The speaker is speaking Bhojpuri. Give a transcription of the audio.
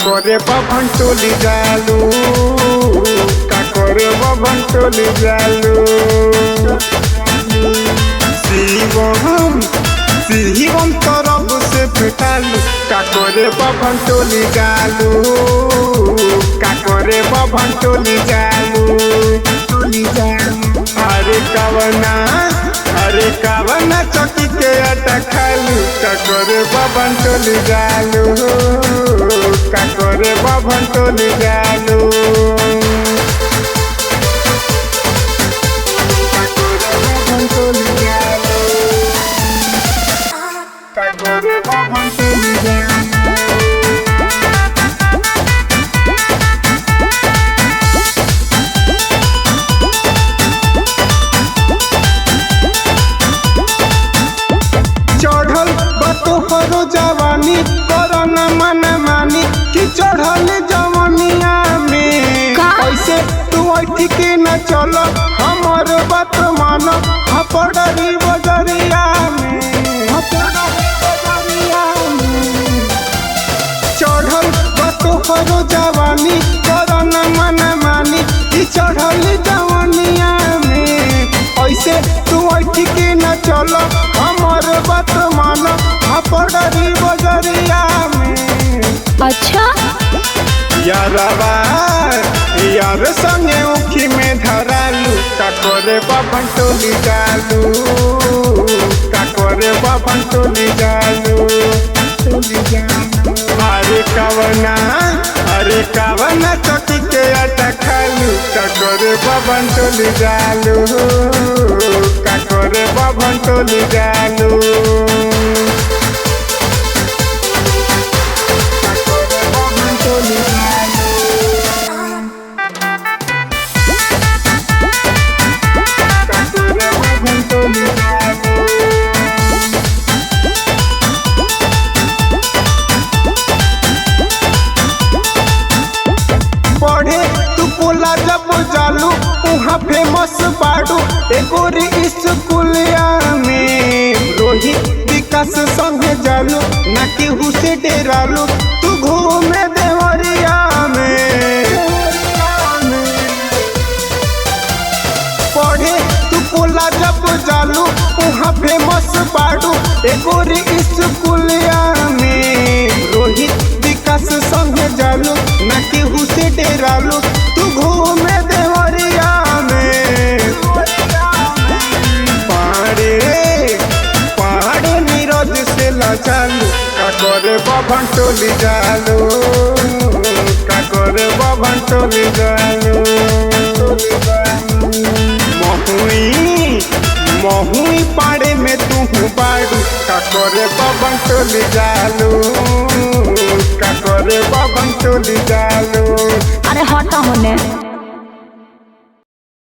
काकोरे बभन टोली जालू, काकोरे बभन टोली जालू। शिवम तरफ से पिटालू, काकोरे बभन टोली जालू, काकोरे बभन टोली जालू। अरे कवना चौकी के आटा खालू, काकोरे बभन टोली जालू, काकोरे बभन टोली जालू। काकोरे बभन टोली जालू। तोहरो जवानी कोरोना मन मानी कि चढ़ल जवनिया में कैसे तू ऐठी के न चल हमर बात मान हपड़री बजरिया में चढ़ल तोहरो जवानी कोरोना मन मानी कि चढ़ल जवनिया में ऐसे तू ऐठी के न चल हमर बात मान हपड़री बजरिया में। अच्छा यार संगे उखी में धरालू, काकोरे बभन टोली जालू, काकोरे बभन टोली जालू। अरे कवना चौकी के आटा खालू, काकोरे बभन टोली जालू, काकोरे बभन टोली जालू। पढ़े तू बोला जब जालू वहाँ फेमस बाड़ू एगोरी स्कूलिया में रोहित विकास संगे जालू ना केहू से डेरालू तू घूमे देवरिया में। पढ़े तू बोला जब जालू वहाँ फेमस बाड़ू एगोरी स्कूलिया में रोहित विकास संगे जालू ना केहू से डेरालू तू घूमे देवरिया में। पहाड़े नीरज से लाचालू, काकोरे बभन टोली जालू, काकोरे बभन टोली जालू। महुई पाड़े में तू बाड़ू, काकोरे बभन टोली जालू, काकोरे बभन टोली जालू। अरे हटा होने।